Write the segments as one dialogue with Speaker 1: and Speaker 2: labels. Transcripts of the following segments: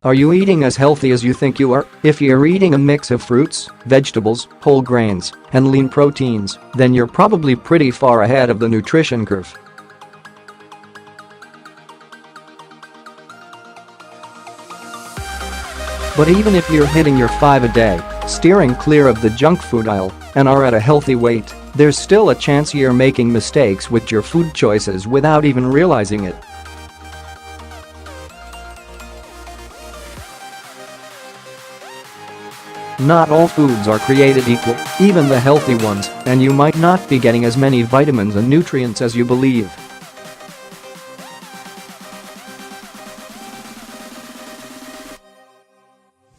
Speaker 1: Are you eating as healthy as you think you are? If you're eating a mix of fruits, vegetables, whole grains, and lean proteins, then you're probably pretty far ahead of the nutrition curve. But even if you're hitting your 5 a day, steering clear of the junk food aisle, and are at a healthy weight, there's still a chance you're making mistakes with your food choices without even realizing it. Not all foods are created equal, even the healthy ones, and you might not be getting as many vitamins and nutrients as you believe.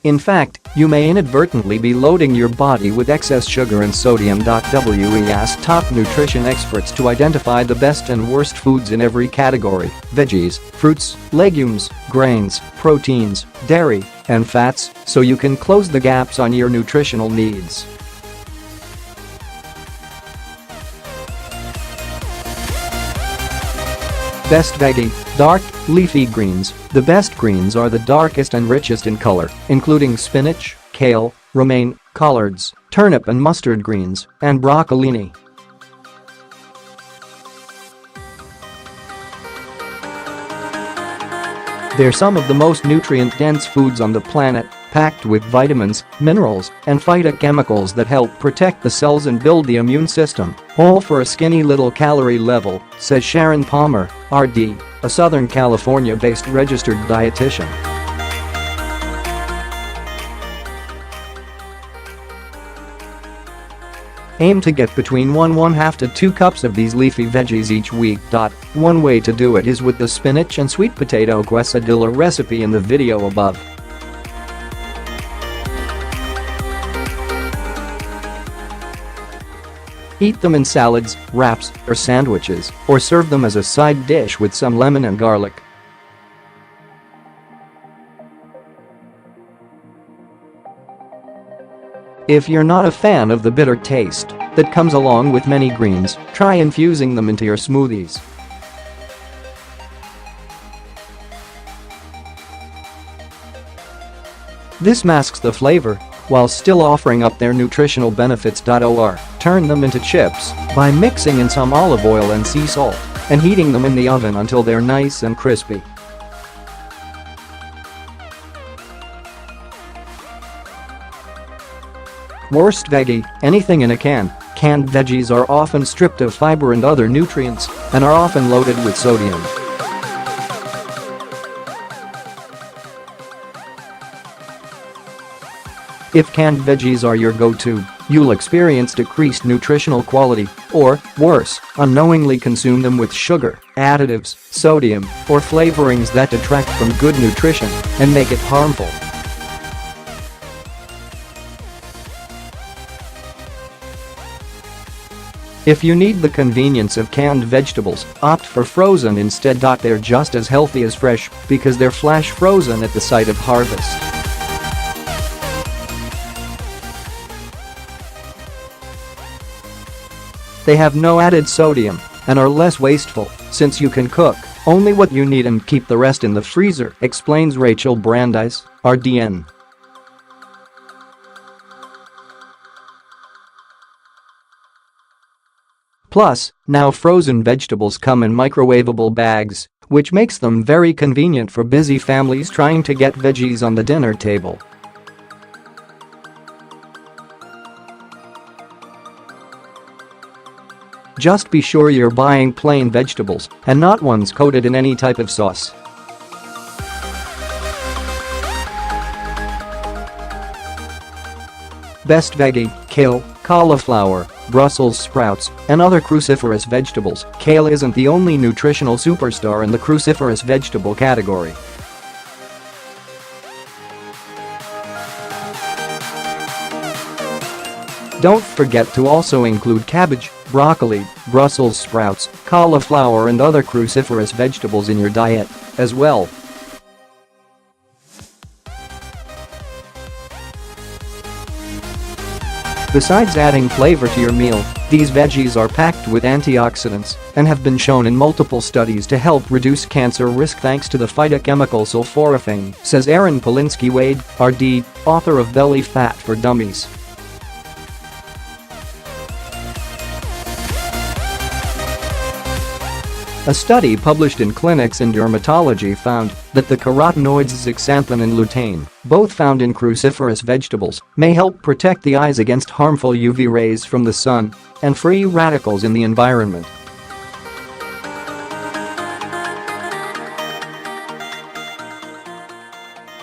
Speaker 1: In fact, you may inadvertently be loading your body with excess sugar and sodium.We asked top nutrition experts to identify the best and worst foods in every category: veggies, fruits, legumes, grains, proteins, dairy, and fats, so you can close the gaps on your nutritional needs. Best veggie: dark, leafy greens. The best greens are the darkest and richest in color, including spinach, kale, romaine, collards, turnip and mustard greens, and broccolini. They're some of the most nutrient-dense foods on the planet, packed with vitamins, minerals, and phytochemicals that help protect the cells and build the immune system, all for a skinny little calorie level, says Sharon Palmer, RD, a Southern California-based registered dietitian. Aim to get between 1/2 to 2 cups of these leafy veggies each week. One way to do it is with the spinach and sweet potato quesadilla recipe in the video above. Eat them in salads, wraps, or sandwiches, or serve them as a side dish with some lemon and garlic. If you're not a fan of the bitter taste that comes along with many greens, try infusing them into your smoothies. This masks the flavor while still offering up their nutritional benefits. Or turn them into chips by mixing in some olive oil and sea salt and heating them in the oven until they're nice and crispy. Worst veggie: anything in a can. Canned veggies are often stripped of fiber and other nutrients and are often loaded with sodium. If canned veggies are your go-to, you'll experience decreased nutritional quality, or, worse, unknowingly consume them with sugar, additives, sodium, or flavorings that detract from good nutrition and make it harmful. If you need the convenience of canned vegetables, opt for frozen instead. They're just as healthy as fresh because they're flash frozen at the site of harvest. They have no added sodium and are less wasteful since you can cook only what you need and keep the rest in the freezer, explains Rachel Brandeis, RDN. Plus, now frozen vegetables come in microwavable bags, which makes them very convenient for busy families trying to get veggies on the dinner table. Just be sure you're buying plain vegetables and not ones coated in any type of sauce. Best veggie: kale, cauliflower, Brussels sprouts, and other cruciferous vegetables. Kale isn't the only nutritional superstar in the cruciferous vegetable category. Don't forget to also include cabbage, broccoli, Brussels sprouts, cauliflower and other cruciferous vegetables in your diet as well. Besides adding flavor to your meal, these veggies are packed with antioxidants and have been shown in multiple studies to help reduce cancer risk thanks to the phytochemical sulforaphane, says Aaron Polinsky-Wade, RD, author of Belly Fat for Dummies. A study published in Clinics in Dermatology found that the carotenoids zeaxanthin and lutein, both found in cruciferous vegetables, may help protect the eyes against harmful UV rays from the sun and free radicals in the environment.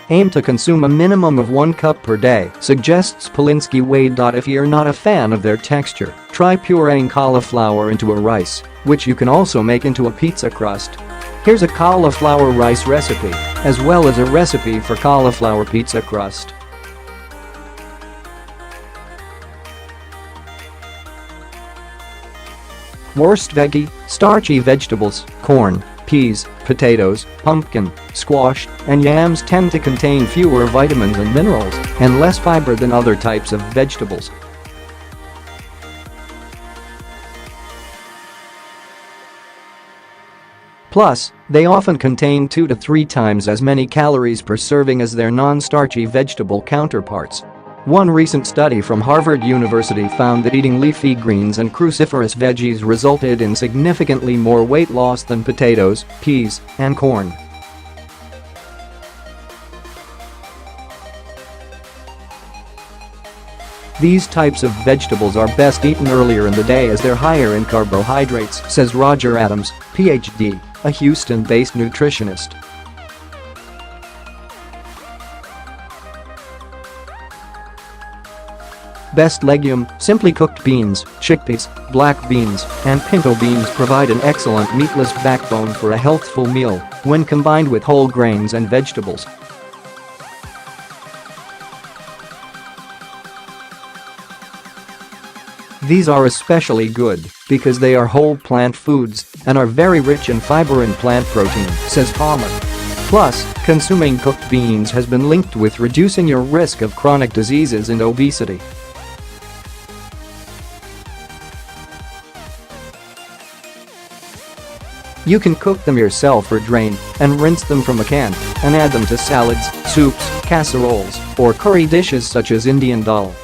Speaker 1: Aim to consume a minimum of 1 cup per day, suggests Polinsky-Wade. If you're not a fan of their texture, try pureeing cauliflower into a rice, which you can also make into a pizza crust. Here's a cauliflower rice recipe, as well as a recipe for cauliflower pizza crust. Worst veggie, starchy vegetables, corn, peas, potatoes, pumpkin, squash, and yams tend to contain fewer vitamins and minerals and less fiber than other types of vegetables. Plus, they often contain 2 to 3 times as many calories per serving as their non-starchy vegetable counterparts. One recent study from Harvard University found that eating leafy greens and cruciferous veggies resulted in significantly more weight loss than potatoes, peas, and corn. These types of vegetables are best eaten earlier in the day as they're higher in carbohydrates, says Roger Adams, Ph.D., a Houston-based nutritionist. Best legume, simply cooked beans, chickpeas, black beans, and pinto beans provide an excellent meatless backbone for a healthful meal when combined with whole grains and vegetables. These are especially good because they are whole plant foods and are very rich in fiber and plant protein, says Palmer. Plus, consuming cooked beans has been linked with reducing your risk of chronic diseases and obesity. You can cook them yourself or drain and rinse them from a can and add them to salads, soups, casseroles, or curry dishes such as Indian dal.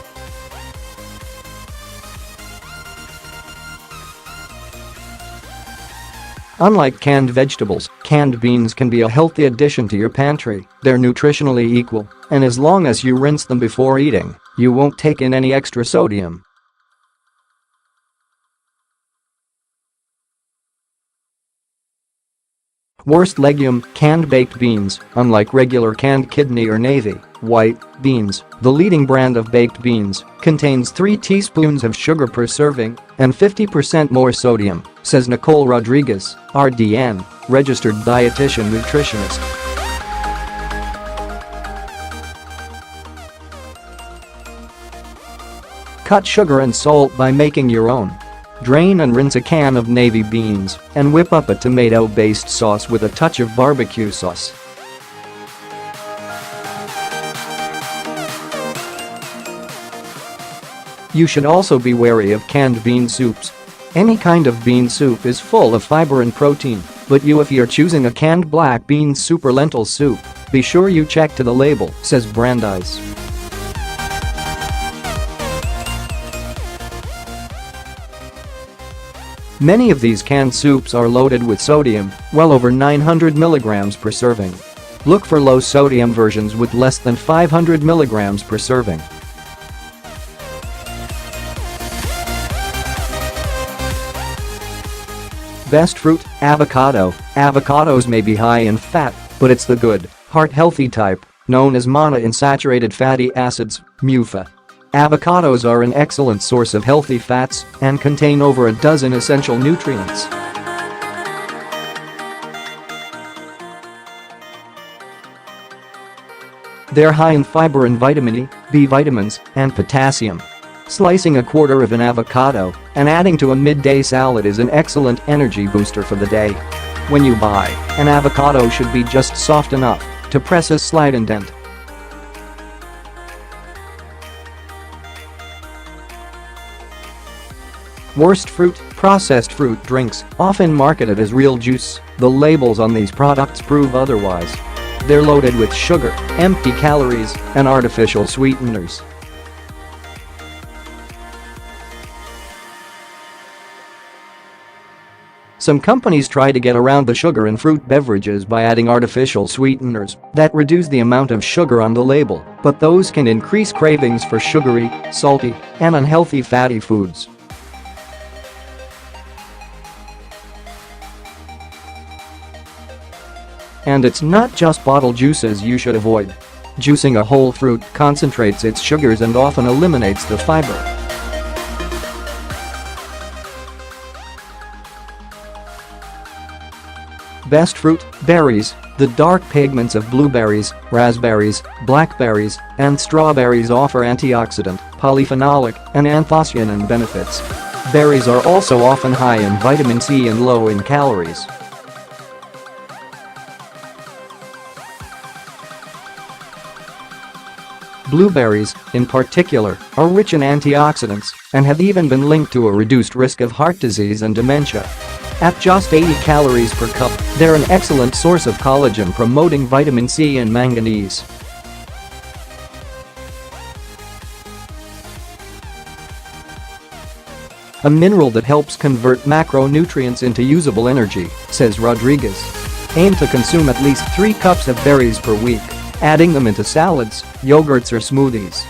Speaker 1: Unlike canned vegetables, canned beans can be a healthy addition to your pantry. They're nutritionally equal, and as long as you rinse them before eating, you won't take in any extra sodium. Worst legume, canned baked beans. Unlike regular canned kidney or navy white beans, the leading brand of baked beans contains 3 teaspoons of sugar per serving and 50% more sodium, says Nicole Rodriguez, RDN, registered dietitian nutritionist. Cut sugar and salt by making your own. Drain and rinse a can of navy beans and whip up a tomato-based sauce with a touch of barbecue sauce. You should also be wary of canned bean soups. Any kind of bean soup is full of fiber and protein, but if you're choosing a canned black bean soup or lentil soup, be sure you check to the label, says Brandeis. Many of these canned soups are loaded with sodium, well over 900 milligrams per serving. Look for low-sodium versions with less than 500 milligrams per serving. Best fruit, avocado. Avocados may be high in fat, but it's the good, heart-healthy type, known as monounsaturated fatty acids, MUFA. Avocados are an excellent source of healthy fats and contain over a dozen essential nutrients. They're high in fiber and vitamin E, B vitamins, and potassium. Slicing a quarter of an avocado and adding to a midday salad is an excellent energy booster for the day. When you buy, an avocado should be just soft enough to press a slight indent. Worst fruit, processed fruit drinks, often marketed as real juice. The labels on these products prove otherwise. They're loaded with sugar, empty calories, and artificial sweeteners. Some companies try to get around the sugar in fruit beverages by adding artificial sweeteners that reduce the amount of sugar on the label, but those can increase cravings for sugary, salty, and unhealthy fatty foods. And it's not just bottled juices you should avoid. Juicing a whole fruit concentrates its sugars and often eliminates the fiber. Best fruit, berries. The dark pigments of blueberries, raspberries, blackberries, and strawberries offer antioxidant, polyphenolic, and anthocyanin benefits. Berries are also often high in vitamin C and low in calories. Blueberries, in particular, are rich in antioxidants and have even been linked to a reduced risk of heart disease and dementia. At just 80 calories per cup, they're an excellent source of collagen promoting vitamin C and manganese. A mineral that helps convert macronutrients into usable energy, says Rodriguez. Aim to consume at least 3 cups of berries per week, adding them into salads, yogurts, or smoothies.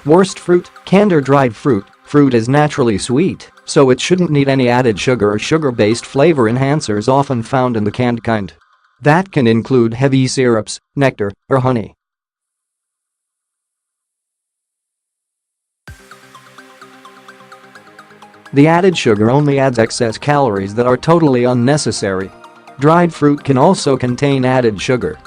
Speaker 1: Worst fruit, canned or dried fruit. Fruit is naturally sweet, so it shouldn't need any added sugar or sugar-based flavor enhancers often found in the canned kind. That can include heavy syrups, nectar, or honey. The added sugar only adds excess calories that are totally unnecessary. Dried fruit can also contain added sugar.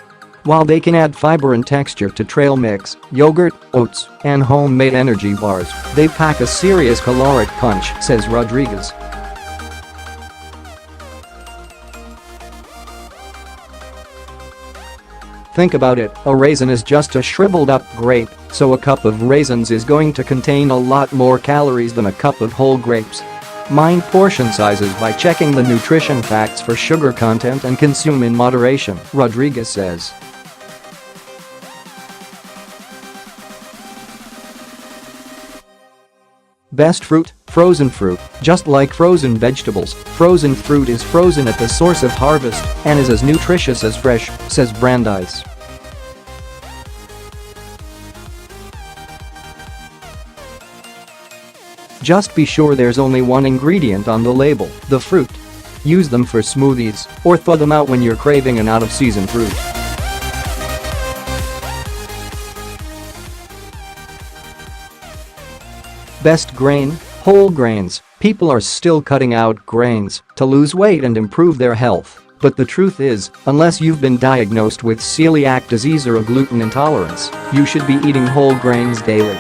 Speaker 1: While they can add fiber and texture to trail mix, yogurt, oats, and homemade energy bars, they pack a serious caloric punch, says Rodriguez. Think about it, a raisin is just a shriveled up grape, so a cup of raisins is going to contain a lot more calories than a cup of whole grapes. Mind portion sizes by checking the nutrition facts for sugar content and consume in moderation, Rodriguez says. Best fruit, frozen fruit. Just like frozen vegetables, frozen fruit is frozen at the source of harvest and is as nutritious as fresh, says Brandeis. Just be sure there's only one ingredient on the label, the fruit. Use them for smoothies or thaw them out when you're craving an out-of-season fruit. Best grain, whole grains. People are still cutting out grains to lose weight and improve their health. But the truth is, unless you've been diagnosed with celiac disease or a gluten intolerance, you should be eating whole grains daily.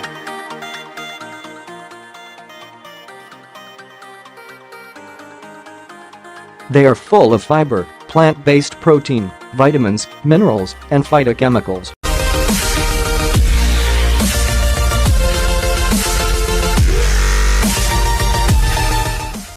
Speaker 1: They are full of fiber, plant-based protein, vitamins, minerals, and phytochemicals.